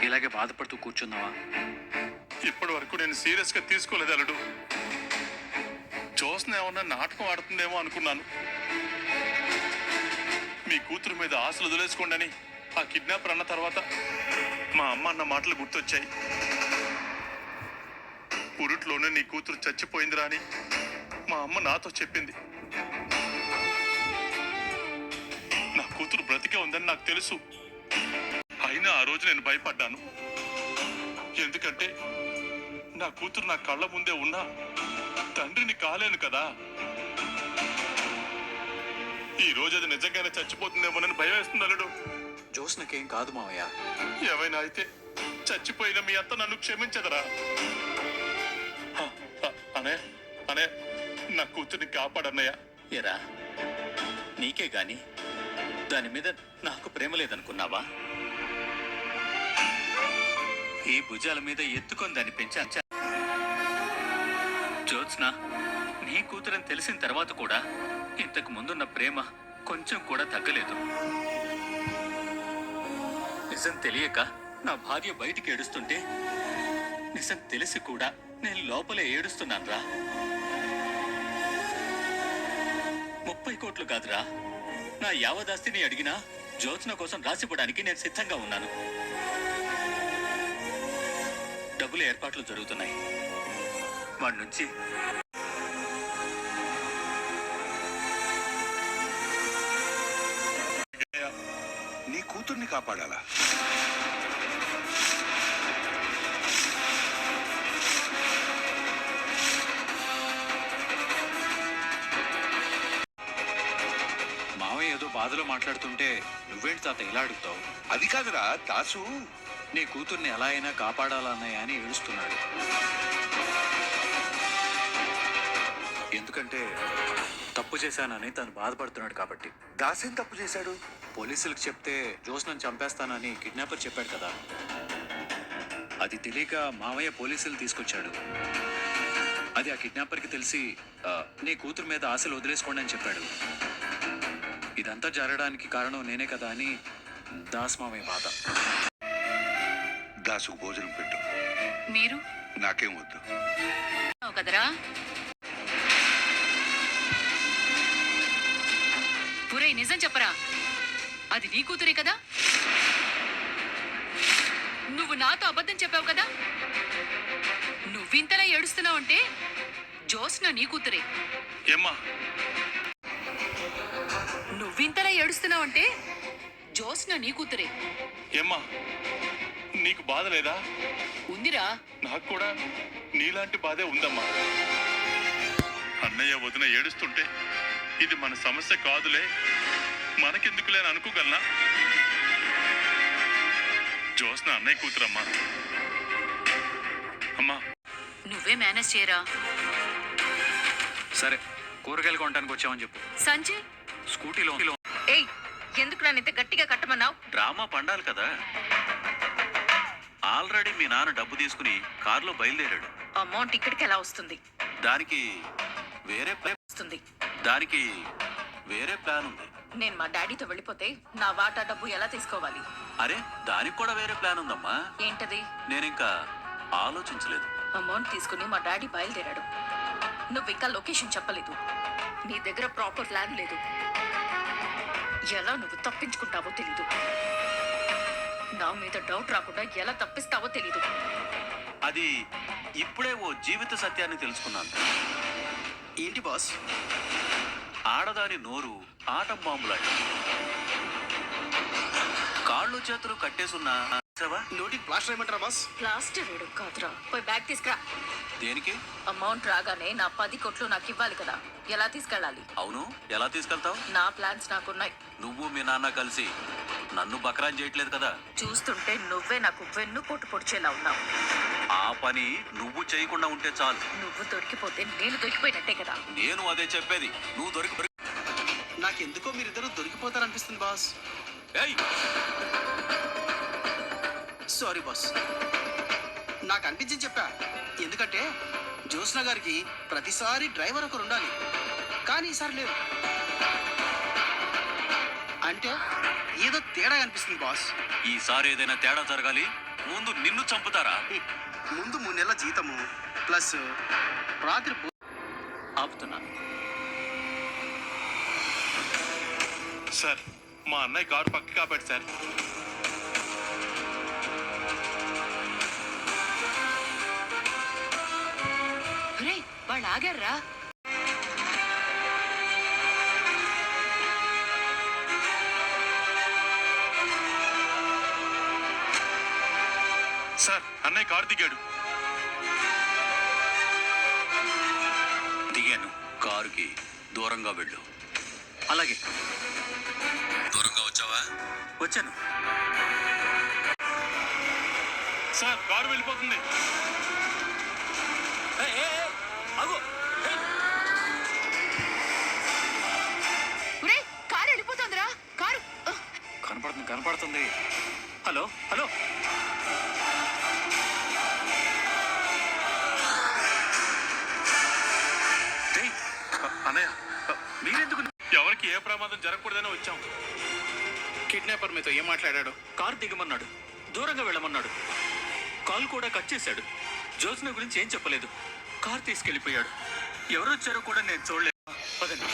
ఇలాగే బాధపడుతూ కూర్చున్నావా? ఇప్పటి వరకు నేను సీరియస్ గా తీసుకోలేదు అల్లుడు. జోస్న ఏమన్నా నాటకం ఆడుతుందేమో అనుకున్నాను. మీ కూతురు మీద ఆశలు వదిలేసుకోండి అని ఆ కిడ్నాపర్ అన్న తర్వాత మా అమ్మ అన్న మాటలు గుర్తొచ్చాయి. పురుట్లోనే నీ కూతురు చచ్చిపోయిందిరా అని మా అమ్మ నాతో చెప్పింది. నా కూతురు బ్రతికే ఉందని నాకు తెలుసు. అయినా ఆ రోజు నేను భయపడ్డాను. ఎందుకంటే నా కూతురు నా కళ్ళ ముందే ఉన్నా తండ్రిని కాలేను కదా. ఈ రోజు అది నిజంగానే చచ్చిపోతుందేమోనని భయం వేస్తుంది అల్లుడు. జోస్నకేం కాదు మావయ్య. ఏమైనా అయితే చచ్చిపోయిన మీ అత్త నన్ను క్షమించదరా? అనే అనే నా కూతుర్ని కాపాడన్నయ్యా. ఎరా, నీకే గాని దాని మీద నాకు ప్రేమ లేదనుకున్నావా? ఈ భుజాల మీద ఎత్తుకొని దాన్ని పెంచా. జ్యోత్స్న నీ కూతురని తెలిసిన తర్వాత కూడా ఇంతకు ముందున్న ప్రేమ కొంచెం కూడా తగ్గలేదు. నిజం తెలియక నా భార్య బయటికి ఏడుస్తుంటే నిజం తెలిసి కూడా నేను లోపలే ఏడుస్తున్నానురా. 30 కోట్లు కాదురా, నా యావదాస్తిని అడిగినా జ్యోత్స్న కోసం రాసిపోవడానికి నేను సిద్ధంగా ఉన్నాను. డబ్బుల ఏర్పాట్లు జరుగుతున్నాయి. వాడి నుంచి నీ కూతుర్ని కాపాడాలా? మావయ్య ఏదో బాధలో మాట్లాడుతుంటే నువ్వేంటి తాత ఇలా అడుగుతావు? అది కాదురా దాసు, నీ కూతుర్ని ఎలా అయినా కాపాడాలన్నయ్య అని ఏడుస్తున్నాడు. ఎందుకంటే తప్పు చేశానని తను బాధపడుతున్నాడు కాబట్టి. దాసేం తప్పు చేశాడు? పోలీసులకు చెప్తే జోస్నను చంపేస్తానని కిడ్నాపర్ చెప్పాడు కదా. అది తెలియక మావయ్య పోలీసులు తీసుకొచ్చాడు. అది ఆ కిడ్నాపర్కి తెలిసి నీ కూతురు మీద ఆశలు వదిలేసుకోండి అని చెప్పాడు. ఇదంతా జరగడానికి కారణం నేనే కదా అని దాస్ మావయ్య బాధ. దాసుకు భోజనం పెట్టు. మీరు నాకేం వద్దు కదరా. పురై నిజం చెప్పరా, అది నీ కూతురే కదా? నువ్వు నాతో అబద్ధం చెప్పావు కదా. నువ్వింతలా ఏడుస్తున్నావు అంటే జోస్న నీ కూతురే. ఏమ్మా? నువ్వింతలా ఏడుస్తున్నావు అంటే జోస్న నీ కూతురే. ఏమ్మా, నీకు బాధ లేదా? ఉందిరా. నాకు కూడా నీలాంటి బాధే ఉందమ్మా. అన్నయ్య వదిన ఏడుస్తుంటే ఇది మన సమస్య కాదులే, మనకెందుకులే అని అనుకోగలనా? జోస్న అన్నయ్య కూతురమ్మా. అమ్మా, నువ్వే మేనేజ్ చేయరా. సరే, కూరగాయలు కొనడానికి వచ్చామని చెప్పు. సంజయ్ స్కూటీలో ఏయ్, ఎందుకు నన్ను ఇంత గట్టిగా కట్టమన్నావు? డ్రామా పండాలి కదా. ఆల్రెడీ మీ నాన్న డబ్బు తీసుకుని కారులో బయలుదేరాడు. అమౌంట్ ఇక్కడికి ఎలా వస్తుంది? దానికి వేరే వస్తుంది. దానికి వేరే ప్లాన్ ఉంది. నేను మా డాడీతో వెళ్ళిపోతే నా వాటా డబ్బు ఎలా తీసుకోవాలి? అరే, దానికి కూడా వేరే ప్లాన్ ఉందమ్మా. ఏంటది? నేనింకా ఆలోచించలేదు. అమౌంట్ తీసుకుని మా డాడీ బయలుదేరాడు. నువ్వు ఇంకా లొకేషన్ చెప్పలేదు. నీ దగ్గర ప్రాపర్ ప్లాన్ లేదు. ఎలా నువ్వు తప్పించుకుంటావో తెలీదు. నా మీద డౌట్ రాకుండా ఎలా తప్పిస్తావో తెలీదు. అది ఇప్పుడే ఓ జీవిత సత్యాన్ని తెలుసుకున్నాను. ఏంటి బాస్? ఆడదాని నోరు ఆటం బాంబులాంటి. కాళ్ళు చేతులు కట్టేసున్నా నోటికి ప్లాస్టర్ వేయమంటారా బాస్? ప్లాస్టర్ వేడు కాదురా. పోయి బ్యాగ్ తీసుకురా. దేనికి? అమౌంట్ రాగానే నా 10 కోట్లు నాకు ఇవ్వాలి కదా. ఎలా తీసుకెళ్ళాలి? అవును, ఎలా తీసుకెళ్తావు? నా ప్లాన్స్ నాకున్నాయి. నువ్వు మీ నాన్న కలిసి నన్ను బకరాన్ చేయట్లేదు కదా. చూస్తుంటే నువ్వే నాకు వెన్ను పోటు పొడిచేలా ఉన్నావు. ఆ పని నువ్వు చేయకుండా ఉంటే చాలు. నువ్వు దొరికిపోతే నేను దొరికిపోయినట్టే కదా. నేను అదే చెప్పేది. నువ్వు నాకెందుకో మీరిద్దరూ దొరికిపోతారనిపిస్తుంది బాస్. ఏయ్, సారీ బాస్, నాకు అనిపించింది చెప్పా. ఎందుకంటే జ్యోత్స్న గారికి ప్రతిసారి డ్రైవర్ ఒకరు ఉండాలి, కానీ ఈసారి లేరు. అంటే ఏదో తేడా అనిపిస్తుంది బాస్. ఈసారి ఏదైనా తేడా జరగాలి, ముందు నిన్ను చంపుతారా? ముందు 3 నెలల జీతము ప్లస్ రాత్రి ఆపుతున్నాను. సార్ మా అన్నయ్య కారు పక్కకి కాపాడు సార్. వాళ్ళు ఆగారా? సార్ అన్నయ్య కారు దిగాడు. దిగాను. కారుకి దూరంగా వెళ్ళు. అలాగే. దూరంగా వచ్చావా? వచ్చాను. సార్ కారు వెళ్ళిపోతుంది. కారు వెళ్ళిపోతుందిరా. కారు కనపడుతుంది. Hello hello. అన్నయ్య మీరెందుకు? ఎవరికి ఏ ప్రమాదం జరగకూడదని వచ్చాం. కిడ్నాపర్ మీతో ఏం మాట్లాడాడు? కారు దిగమన్నాడు, దూరంగా వెళ్ళమన్నాడు, కాల్ కూడా కట్ చేశాడు. జ్యోత్స్న గురించి ఏం చెప్పలేదు. కారు తీసుకెళ్లిపోయాడు. ఎవరొచ్చారో కూడా నేను చూడలేదు. పదండి.